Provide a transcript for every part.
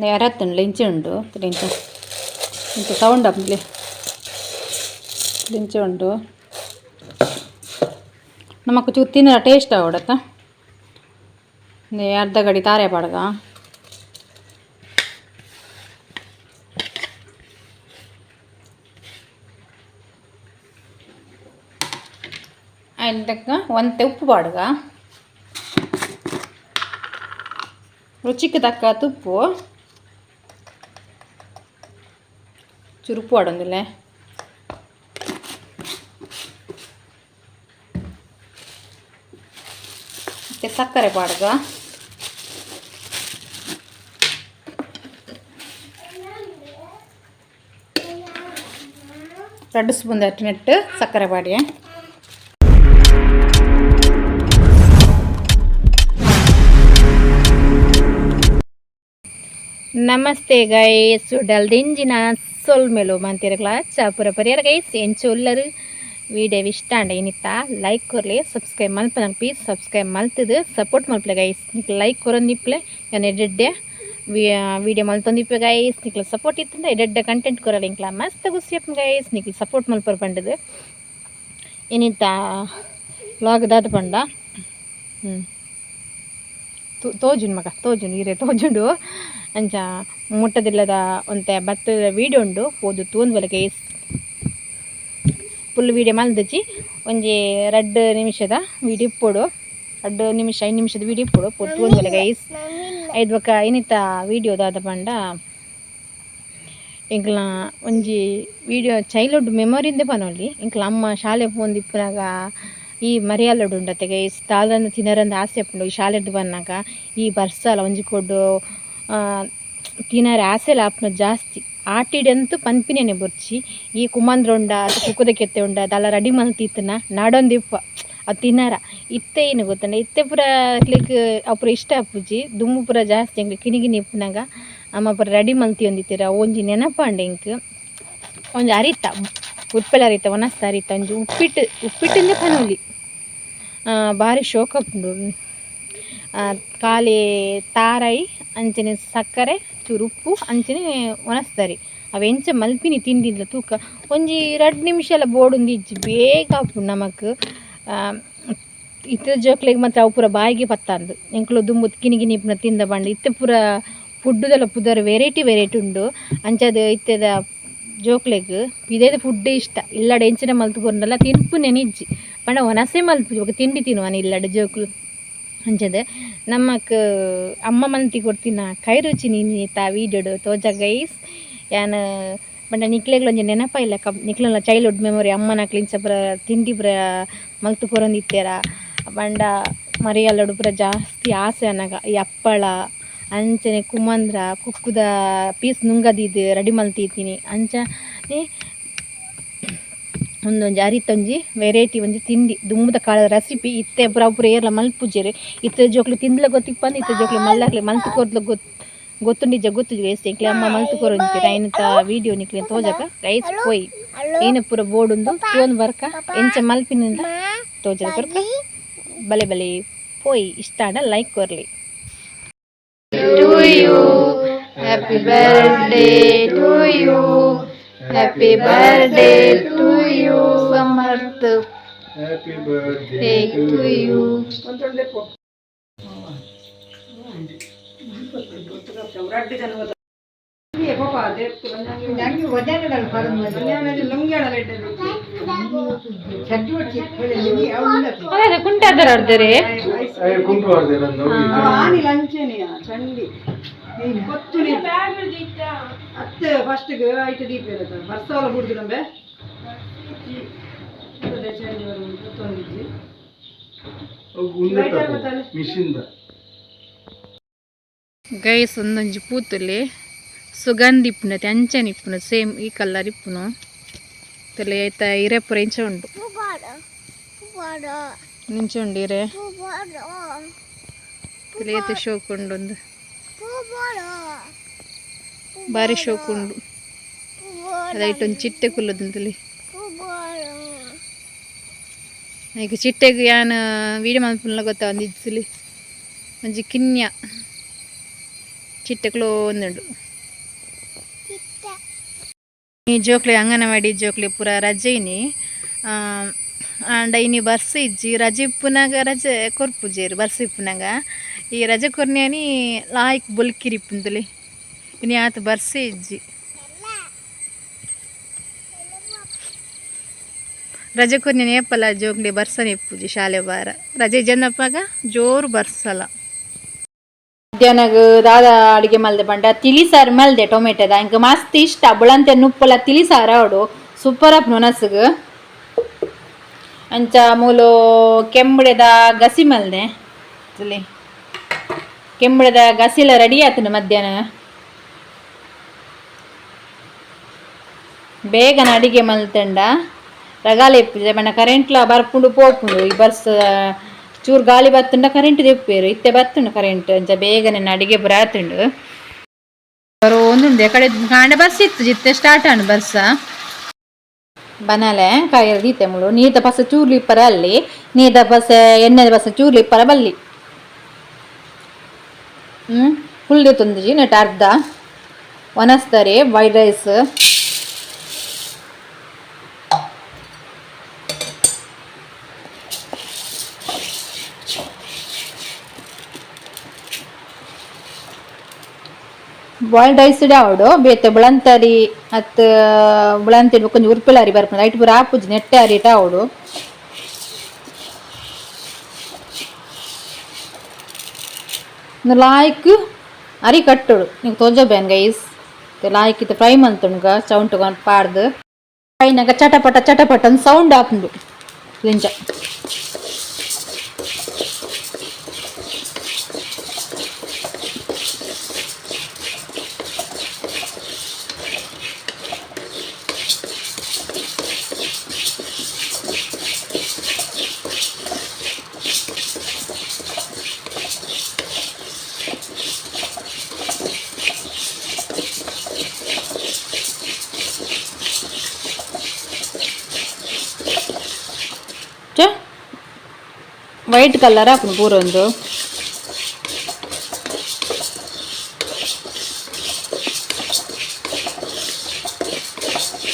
നേരത്തുണ്ട് Lynch ഉണ്ട് Lynch ಇಂಥ sound ಆಮೇಲೆ ಲಿಂಚೆ ಉಂಟು ನಮಕ್ ತಿನ್ನೋ ಟೇಸ್ಟ್ ಅವಡತ್ತ ಅರ್ಧ ಗಡಿ ತಾರೆ ಪಡಗ ಅದಕ್ಕೆ ಒಂತೆ ಉಪ್ಪು ಪಾಡುಗ ರುಚಿಗೆ ತಕ್ಕ ತುಪ್ಪು ಚುರುಪು ಪಾಡೊಂದಿಲ್ಲ ಮತ್ತು ಸಕ್ಕರೆ ಪಾಡುಗ 2 ಸ್ಪೂನ್ ಅಟ್ಟಿನಟ್ಟು ಸಕ್ಕರೆ ಪಾಡಿಯೇ ನಮಸ್ತೆ ಗೈಸ್ ಡಲ್ದಿಂಜಿನ ಸೊಲ್ ಮೇಲು ಮಂತಿರಗ್ಲ ಚಾಪುರ ಪರಿಯರ ಗೈಸ್ ಎಂಚೊಲ್ಲರು ವಿಡಿಯೋ ಇಷ್ಟ ಅಂಡ ಏನಿತ್ತ ಲೈಕ್ ಕೊರ್ಲಿ ಸಬ್ಸ್ಕ್ರೈಬ್ ಮಲ್ಪನ ಪ್ಲೀಸ್ ಸಬ್ಸ್ಕ್ರೈಬ್ ಮಲ್ತದು ಸಪೋರ್ಟ್ ಮಲ್ಪಲೆ ಗೈಸ್ ನಿಕ್ ಲೈಕ್ ಕೊರೊಂದಿಪ್ಲೆ ನಾನು ಎಡ್ಡೆ ವಿಡಿಯೋ ಮಲ್ತೊಂದಿಪ್ಪೆ ಗೈಸ್ ನಿಕ್ಲ ಸಪೋರ್ಟ್ ಇತ್ತಂದ ಎಡ್ಡೆ ಕಂಟೆಂಟ್ ಕೊರಲ್ಲ ಇಂಕ್ಲ ಮಸ್ತ್ ಗುಸ್ಯಪ್ಪ ಗೈಸ್ ನಿಕ್ಲ ಸಪೋರ್ಟ್ ಮಲ್ಪರ್ ಪಂಡದು ಏನಿತ್ತ ವ್ಲಾಗ್ ದಾದ ಪಂಡ ತೋಜುನ್ ಮಗ ತೋಜುನ್ ಇರೇ ತೋಜುಂಡು ಅಂಚ ಮುಟ್ಟದಿಲ್ಲದ ಒಂತೆ ಭತ್ತದ ವೀಡಿಯೋ ಉಂಡು ಪೋದು ತೂಂದ್ವಲ ಗೈಸ್ ಫುಲ್ ವೀಡಿಯೋ ಮಲ್ದಚ್ಚಿ ಒಂಜಿ 2 ನಿಮಿಷದ ವೀಡಿಯೋ ಇಪ್ಪೊಡು 2 ನಿಮಿಷ 5 ನಿಮಿಷದ ವೀಡಿಯೋ ಇಪ್ಪೊಡು ಪೋದು ತೂಂದ್ವಲ ಗೈಸ್ ಐದು ಬೊಕ ಏನಿತ್ತ ವೀಡಿಯೋ ದಾದ ಪಂಡ ಇಂಕ್ಲ ಒಂಜಿ ವೀಡಿಯೋ ಚೈಲ್ಡ್ಹುಡ್ ಮೆಮೊರಿಯಿಂದೆ ಪನೊಲಿ ಇಂಕ್ಲ ಅಮ್ಮ ಶಾಲೆ ಪೋಂದಿಪ್ಪನಾಗ ಈ ಮರಿಯಾಲಡು ಉಂಡತ್ತೆ ಗೈಸ್ ದಾದನ್ನು ತಿನ್ನರಂದು ಆಸೆ ಉಂಡು ಈ ಶಾಲೆಡ್ದು ಬನ್ನಾಗ ಈ ಬರ್ಸಲ ಒಂಜಿ ಕೊಡ್ಡು ತಿನ್ನರೆ ಆಸೆಲ ಆಪುನ ಜಾಸ್ತಿ ಆಟಿಡಂತೂ ಪನ್ಪಿನೇನೆ ಬೊರ್ಚಿ ಈ ಕುಮಂದ್ರ ಉಂಡ ಕುಕ್ಕುದ ಕೆತ್ತೆ ಉಂಡ ಅದೆಲ್ಲ ರೆಡಿ ಮಲ್ತಿತ್ತನ ನಾಡೊಂದಿಪ್ಪ ಅದು ತಿನ್ನರ ಇತ್ತೆ ಏನು ಗೊತ್ತಂಡ ಇತ್ತೆ ಪೂರ ಕ್ಲಿಕ್ ಅಪುರ ಇಷ್ಟ ಅಪ್ಪುಜಿ ದುಮ್ಮು ಪೂರ ಜಾಸ್ತಿ ಅಂಗ್ಲಿ ಕಿಣಿಗಿನಿ ಇಪ್ಪನಾಗ ಅಮ್ಮ ಪೂರ ರೆಡಿ ಮಲ್ತಿ ಒಂದಿತ್ತೀರ ಒಂಜಿ ನೆನಪಂಡೆ ಇಂಕ್ ಒಂಜಿ ಅರಿತ ಉಪ್ಪೆಲ್ಲ ಅರಿತ ಒನಸ್ತ ಅರಿತ ಒಂಜಿ ಉಪ್ಪಿಟ್ಟಿಂದೆ ಪನೊಲಿ ಭಾರಿ ಶೋಕ ಉಂಡು ಖಾಲಿ ತಾರಾಯಿ ಅಂಚನೆ ಸಕ್ಕರೆ ಚೂರು ಉಪ್ಪು ಅಂಚನೆ ಒಣಸ್ತಾರೆ ಅವೆಂಚ ಮಲ್ಪಿನಿ ತಿಂಡಿಲ್ಲ ತೂಕ ಒಂಜಿ 2 ನಿಮಿಷ ಎಲ್ಲ ಬೋಡುಂದು ಇಜ್ಜಿ ಬೇಗ ಆಪು ನಮಕ್ ಇತ್ತ ಜೋಕ್ಲೆಗ್ ಮಾತ್ರ ಅವು ಪೂರ ಬಾಯಿಗೆ ಪತ್ತಂದು ಎಂಕ್ಲು ದುಂಬು ಕಿನಿಗಿನಿ ಇಪ್ಪುನ ತಿಂದ ಬಂಡು ಇತ್ತೆ ಪೂರ ಫುಡ್ಡುದೆಲ್ಲ ಪುದರ್ ವೆರೈಟಿ ಉಂಡು ಅಂಚದ ಇತ್ತೆದ ಜೋಕ್ಲೆಗ್ ಇದೇದು ಫುಡ್ ಇಷ್ಟ ಇಲ್ಲಡ ಎಂಚಿನ ಮಲ್ತುಕೊಂಡಲ್ಲ ತಿನ್ಪು ನೆನಿಜ್ಜಿ ಪಂಡ ಒನಸೆ ಮಲ್ಪು ತಿಂಡಿ ತಿನ್ನುವನ ಇಲ್ಲಡ ಜೋಕ್ಲು ಅಂಚದೆ ನಮ್ಮಕ್ ಅಮ್ಮ ಮಲ್ತಿ ಕೊಡ್ತಿನ ಕೈ ರುಚಿ ನೀನಿತ ವೀಡಿಯೋಡು ತೋಜ ಗೈಸ್ ಯಾನು ಬಂಡ ನಿಕ್ಲೆಗ್ಲ ಒಂಜಿ ನೆನಪ ಇಲ್ಲ ನಿಕ್ಲೆಲ್ಲ ಚೈಲ್ಡ್ಹುಡ್ ಮೆಮೊರಿ ಅಮ್ಮನಕ್ಲ ಇಂಚ ಪುರ ತಿಂಡಿ ಪುರ ಮಲ್ತು ಕೊರೊಂದಿತ್ತೆರ ಬಂಡ ಮರಿಯಲ್ಲಡು ಪುರ ಜಾಸ್ತಿ ಆಸೆ ಅನ್ನಗ ಈ ಅಪ್ಪಳ ಅಂಚನೆ ಕುಮಂದ್ರ ಕುಕ್ಕುದ ಪೀಸ್ ನುಂಗದಿದ್ದು ರೆಡಿ ಮಲ್ತಿದ್ದೀನಿ ಅಂಚ ಒಂದೊಂಜಿ ಅರಿತೊಂಜಿ ವೆರೈಟಿ ಒಂಜಿ ತಿಂಡಿ ದುಂಬುದ ಕಾಳದ ರೆಸಿಪಿ ಇತ್ತೆ ಪೂರ ಏರ್ಲ ಮಲ್ಪುಜೆರೆ ಇತ್ತೆ ಜೋಕ್ಲು ತಿಂದ್ಲ ಗೊತ್ತಿಪ್ಪಂದು ಇತ್ತೆ ಜೋಕ್ಲು ಮಲ್ಲಕ್ಲೆ ಮಲ್ತು ಕೊರ್ದ್ಲ ಗೊತ್ತುಂಡಿಜ್ಜ ಗೊತ್ತು ಗೈಸ್ ಎಂಕ್ಲೆ ಅಮ್ಮ ಮಲ್ತು ಕೊರೊಂದಿತ್ತೀರ ಐನತ ವೀಡಿಯೋ ನಿಕ್ಲೆ ತೋಜಕ ಗೈಸ್ ಪೋಯಿ ಏನ ಪೂರ ಬೋಡುಂದು ತೋನ್ ಬರ್ಕ ಎಂಚ ಮಲ್ಪಿನಿಂದ ತೋಜದ ಕೊರ್ಕ ಬಲೆ ಬಲೆ ಪೋಯಿ ಇಷ್ಟ ಆಡ ಲೈಕ್ ಕೊರ್ಲಿ to you happy birthday to you Happy birthday to you, Samarth. Happy birthday to you. ಅತ್ತೆ ಫಸ್ಟ್ ಐಟ್ ದೀಪ ಇರುತ್ತೆ ಬರ್ಸವಲ ಬಿಡುದು ನಮಗೆ ಗೈಸ್ ಒಂದೊಂಜಿ ಪೂತುಲಿ ಸುಗಂಧಿ ಇಪ್ಪುನ ಅಂಚನೆ ಇಪ್ಪುನ ಸೇಮ್ ಈ ಕಲರ್ ಇಪ್ಪುನು ತಲೆ ಐತ ಇರೆ ಪುರ ಇಂಚ ಉಂಡು ಇಂಚ ಉಂಡು ಇರೆ ತಲೆ ಐತೆ ಶೋಕ್ ಉಂಡು ಒಂದು ಭಾರಿ ಶೋಕ್ ಉಂಡು ಅದೈಟೊಂದು ಚಿಟ್ಟೆ ಕುಲ್ಲದಂತಲಿ ಈಗ ಚಿಟ್ಟೆಗೆ ಯಾನು ವೀಡಿಯೋ ಮಲ್ಪುಲ್ಲ ಗೊತ್ತಾ ಒಂದು ಇಜ್ಜಲಿ ಒಂಜಿ ಕಿನ್ಯ ಚಿಟ್ಟಕ್ಲು ಒಂದುಂಡು ಈ ಜೋಕ್ಲೆ ಅಂಗನವಾಡಿ ಜೋಕ್ಲೆ ಪೂರ ರಜೆನಿ ಆಂಡ ಇನಿ ಬರ್ಸ ಇಜ್ಜಿ ರಜೆ ಇಪ್ಪುನಾಗ ರಜೆ ಕೊರ್ಪುಜೇರು ಬರ್ಸ ಇಪ್ಪುನಾಗ ಈ ರಜೆ ಕೊರ್ನಿಯಾನಿ ಲಾಯ್ಕ್ ಬೊಲ್ಕಿರಿಪ್ಪುಂದುಲಿ ಇನಿ ಆತ ಬರ್ಸ ಇಜ್ಜಿ ರಜೆ ಕೊರ್ನಿಯಾನಿ ಏಪಲ್ಲ ಜೋಕ್ಲೆ ಬರ್ಸನೆ ಇಪ್ಪುಜಿ ಶಾಲೆ ಬಾರ ರಜೆ ಜನಪ್ಪಾಗ ಜೋರು ಬರ್ಸಲ್ಲ ಮಧ್ಯಾಹ್ನಗ ದಾದ ಅಡುಗೆ ಮಲ್ದೆ ಬಂಡ ತಿಳಿಸಾರು ಮಲ್ದೆ ಟೊಮೆಟೊದ ಇಂಕ ಮಸ್ತ್ ಇಷ್ಟ ಬುಳಂತೆ ನುಪ್ಪಲ ತಿಳಿಸಾರು ಅವಡು ಸೂಪರ್ ಅಪ್ ನೊನಸ್ಗ ಅಂಚ ಮೂಲು ಕೆಂಬುಡೆದ ಗಸಿ ಮಲ್ದೆ ಕೆಂಬುಡೆದ ಗಸಿಲ ರೆಡಿ ಆತನು ಮಧ್ಯಾಹ್ನ ಬೇಗನ ಅಡಿಗೆ ಮಲ್ತಂಡ ರಗಾಲ ಇಪ್ಪಿದೆ ಬಣ್ಣ ಕರೆಂಟ್ಲ ಬರ್ಪುಂಡು ಪೋಪುಂಡು ಈ ಬರ್ಸ ಚೂರು ಗಾಳಿ ಬತ್ತುಂಡ ಕರೆಂಟ್ ತೆಪ್ಪೇರು ಇತ್ತೆ ಬತ್ತುಂಡು ಕರೆಂಟ್ ಅಂಚ ಬೇಗನೆ ಅಡಿಗೆ ಬರಾತುಂಡು ಬರೋ ಒಂದುಂಡು ಎಕಡೆ ಕಾಂಡೆ ಬರ್ಸ ಇತ್ತು ಜಿತ್ತೆ ಸ್ಟಾರ್ಟ್ ಆಂಡು ಬರ್ಸ ಬನಾಲೆ ಕಾಯಿ ದೀತೆ ಮುಳು ನೀತ ಬಸ ಚೂರ್ಲಿ ಇಪ್ಪರ ಅಲ್ಲಿ ನೀತ ಬಸ ಎಣ್ಣೆದ ಬಸ ಚೂರ್ಲಿ ಇಪ್ಪರ ಬಲ್ಲಿ ಫುಲ್ ತುಂದಿಜಿ ನೆಟ್ ಅರ್ಧ ಒನಸ್ತಾರೆ ವೈಟ್ ರೈಸ್ ಬಾಯ್ಲ್ಡ್ ರೈಸ್ ಅವಡು ಬೇತೆ ಬುಳಂತರಿ ಅತ್ ಬುಳಂತರಿ ಕೊಂಚ ಉರ್ಪಿಲಾರಿ ಬರ್ಪುಂಡು ಐಟ್ ಪೂರ ಆಪುಜಿ ನೆಟ್ಟೆ ಅರಿಟ ಅವಡು ಲಾಯ್ಕ್ ಅರಿ ಕಟ್ಟುಡು ನಿಂಗೆ ತೋಜಬೇನ್ ಗೈಸ್ ಲಾಯ್ಕ್ ಇತ್ತು ಫ್ರೈ ಮಂತುಂಡ್ಗ ಚೌಂಟು ಪಾಡ್ದು ಫ್ರೈನಾಗ ಚಟಪಟ ಚಟಪಟ ಅಂತ ಸೌಂಡ್ ಆಪುಂಡು ಲಿಂಚ ವೈಟ್ ಕಲರ್ ಹಾಕು ಪೂರೊಂದು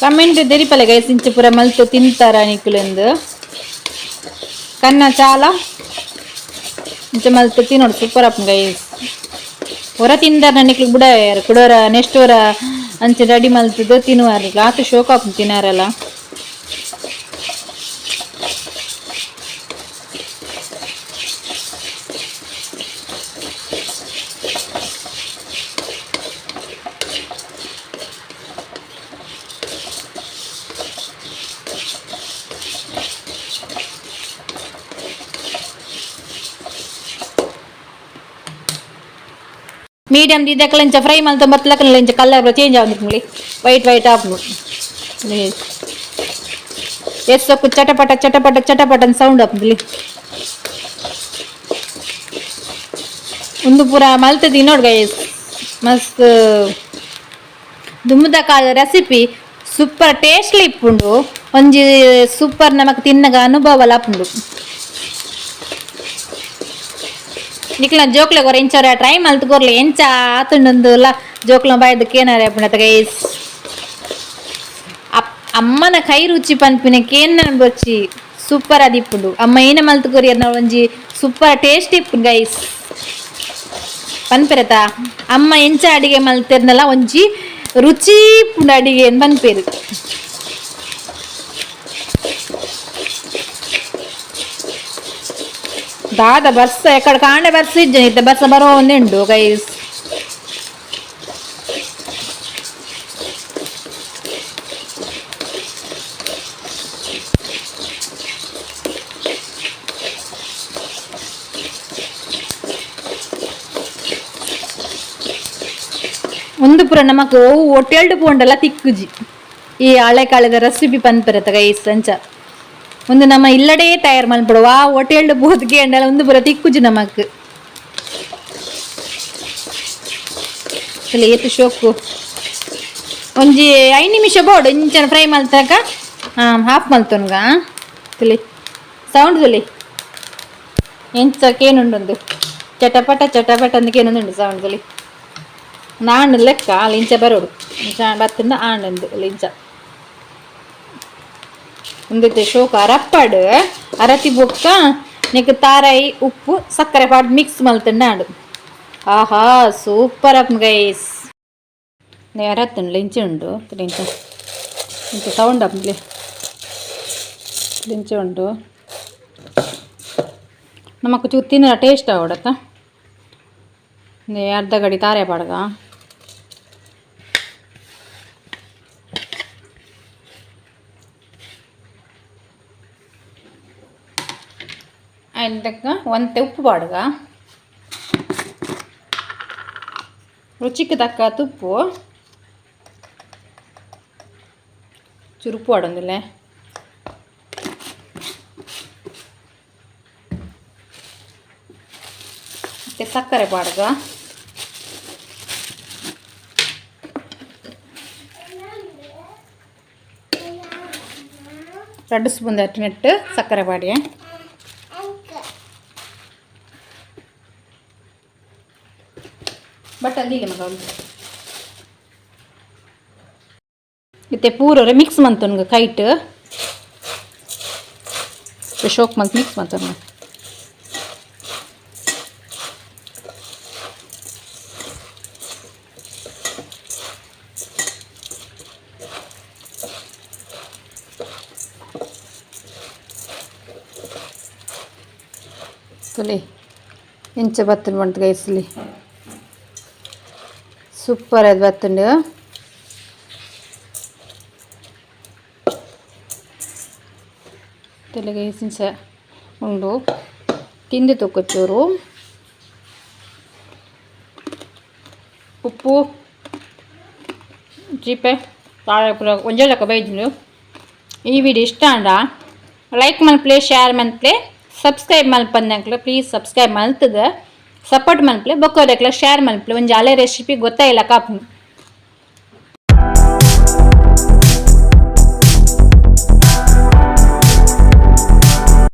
ಕಮೆಂಟ್ ತೆರಿಪಲೆ ಗೈಸ್ ಇಂಚ ಪೂರ ಮಲ್ತು ತಿಂತಾರ ನಿಕ್ಲೆಂದು ಕನ್ನ ಚಾಲ ಇಂಚ ಮಲ್ತು ತಿನ್ನೋಡು ಸೂಪರ್ ಅಪ್ ಗೈಸ್ ಹೊರ ತಿಂದಾರ ನಿಕ್ಲಿಗೆ ಬಿಡ ಕುಡೋರ ನೆಕ್ಸ್ಟ್ ವರ ಅಂಚೆ ರೆಡಿ ಮಲ್ತದ್ದು ತಿನ್ನುವಾರ ಆತು ಶೋಕ್ ಹಾಕು ತಿನ್ನಾರಲ್ಲ ಮೀಡಿಯಂ ದಿದ್ದಕ್ಕೆ ಇಂಚ ಫ್ರೈ ಮಲ್ತ ಬತ್ತಲಕ್ಕ ಇಂಚ ಕಲರ್ ಚೇಂಜ್ ಆಗಿ ವೈಟ್ ವೈಟ್ ಆಪು ಎಷ್ಟೊಕ್ಕು ಚಟಪಟ ಚಟಪಟ ಚಟಪಟ ಅಂತ ಸೌಂಡ್ ಆಪುಲಿ ಒಂದು ಪೂರ ಮಲ್ತದಿ ನೋಡ್ ಗೈಸ್ ಮಸ್ತ್ ದುಮ್ಮದ ಕಾಲ ರೆಸಿಪಿ ಸೂಪರ್ ಟೇಸ್ಟ್ಲಿ ಇಪ್ಪುಂಡು ಒಂಜಿ ಸೂಪರ್ ನಮಕ್ ತಿನ್ನಗ ಅನುಭವ ಲಾಪುಂಡು ನಿಕ್ಲ ಜೋಕ್ಲೆ ಗೊರ ಇಂಚರ ಟ್ರೈ ಮಲ್ತುಕೊರ್ಲಿ ಎಂಚ ಆತುಂಡೊಂದುಲ್ಲ ಜೋಕ್ಲ ಬಾಯ್ದಕ್ಕೆ ಏನಾರೆ ಪುಣತ ಗೈಸ್ ಅಮ್ಮನ ಕೈ ರುಚಿ ಪನ್ಪಿನಕ್ಕೆ ಏನ್ ಬೊಚ್ಚಿ ಸೂಪರ್ ಅದಿಪ್ಪುಂಡು ಅಮ್ಮ ಏನ ಮಲ್ತುಕೊರಿ ಅದ್ನ ಒಂಜಿ ಸೂಪರ್ ಟೇಸ್ಟ್ ಇಪ್ಪುಂಡು ಗೈಸ್ ಪನ್ಪೆರತ ಅಮ್ಮ ಎಂಚ ಅಡಿಗೆ ಮಲ್ತಿರ್ನಲ್ಲ ಒಂಜಿ ರುಚಿ ಪುಂಡು ಅಡಿಗೆ ಪನ್ಪೇರು ದಾದ ಬರ್ಸ ಎಕಡೆ ಕಾಂಡೆ ಬರ್ಸ ಇಜ್ಜನಿತ್ತೆ ಬರ್ಸ ಬರೋ ಒಂದುಂಡು ಗೈಸ್ ಒಂದು ಪುರ ನಮಕ್ ಒಟ್ಟೆಲ್ಡು ಪೋಂಡಲ್ಲ ತಿಕ್ಕುಜಿ ಈ ಹಳೆ ಕಾಲದ ರೆಸಿಪಿ ಪನ್ಪರತ್ತ ಗೈಸ್ ಅಂಚ ಒಂದು ನಮ್ಮ ಇಲ್ಲಡೆ ತಯಾರು ಮಲ್ಪಡುವ ಹೋಟೆಲ್ ಬೋದ್ಗೆ ಅಂಡಲ್ಲ ಒಂದು ಪುರ ತಿಕ್ಕುಜಿ ನಮಕ್ ಏತು ಶೋಕು ಒಂಜಿ 5 ನಿಮಿಷ ಬೋಡು ಇಂಚನ ಫ್ರೈ ಮಲ್ತಾಕ ಹಾಫ್ ಮಲ್ತೊನ್ಗ ತುಲಿ ಸೌಂಡ್ ತುಲಿ ಎಂಚ ಕೇನುಂಡು ಚಟಪಟ ಚಟಪಟ ಅಂದಕ್ಕೆ ಏನೊಂದುಂಡು ಸೌಂಡ್ ತುಲಿ ನಾನು ಲೆಕ್ಕ ಲಿಂಚ ಬರೋಡು ಬತ್ತಿಂದ ಆಣಂದು ಲಿಂಚ ಒಂದೈತೆ ಶೋಕ ರಪ್ಪಡು ಅರತಿ ಬೊಕ್ಕ ನೆಕ್ ತಾರಾಯಿ ಉಪ್ಪು ಸಕ್ಕರೆ ಪಾಡು ಮಿಕ್ಸ್ ಮಲ್ತಂಡು ಆಹಾ ಸೂಪರ್ ಅಪ್ ಗೈಸ್ ನೇ ಅರತ್ತಂಡು ಲಿಂಚ ಉಂಡು ಲಿಂಚ ಲಿಂಚ ಸೌಂಡ್ ಅಪ್ಲೆ ಲಿಂಚ ಉಂಡು ನಮಕ್ ಚೂ ತಿನ್ನ ಟೇಸ್ಟ್ ಆವಡತ್ತ ನೇ ಅರ್ಧ ಗಡಿ ತಾರೆ ಪಾಡ್ಗ ಅದಕ್ಕೆ ಒಂತೆ ಉಪ್ಪು ಪಾಡ್ಗ ರುಚಿಗೆ ತಕ್ಕ ತುಪ್ಪು ಚುರುಪು ಪಾಡೊಂದಿಲ್ಲ ಮತ್ತು ಸಕ್ಕರೆ ಪಾಡ್ಗ ಎರಡು ಸ್ಪೂನ್ ನೆಟ್ಟು ಸಕ್ಕರೆ ಪಾಡಿ ಬಟ್ ಅಲ್ಲಿಗೆ ಮಗ ಮತ್ತೆ ಪೂರ ಮಿಕ್ಸ್ ಮಂತನ್ಗ ಕೈಟ್ ಶೋಕ್ ಮಂತ್ ಮಿಕ್ಸ್ ಮಂತನ್ಗ ತುಲಿ ಇಂಚ ಬತ್ತನ್ ಬಂತು ಗೈಸ್ಲಿ ಸೂಪರ್ ಅದು ಬತ್ತಂಡು ತೆಲುಗು ಇಂಚ ಉಂಡು ತಿಂದು ತೊಕ್ಕೊಚ್ಚೂರು ಉಪ್ಪು ಜೀಪೆ ತಾಳೆ ಪುರ ಒಂಜಲಕ್ಕ ಬೈದ್ರು ಈ ವಿಡಿಯೋ ಇಷ್ಟ ಅಂಡ ಲೈಕ್ ಮಲ್ಪ್ಲೆ ಶೇರ್ ಮಲ್ಪ್ಲೆ ಸಬ್ಸ್ಕ್ರೈಬ್ ಮಲ್ಪಂದಂಕ್ಲೆ ಪ್ಲೀಸ್ ಸಬ್ಸ್ಕ್ರೈಬ್ ಮಲ್ತದ ಸಪೋರ್ಟ್ ಮಲ್ಪ್ಲೆ ಬೊಕ್ಕೋದಕ್ಲೆ ಶೇರ್ ಮಲ್ಪ್ಲೆ ಒಂಜಿ ಹಳೆ ರೆಸಿಪಿ ಗೊತ್ತಾಯಿಲ್ಲ ಕಾಪು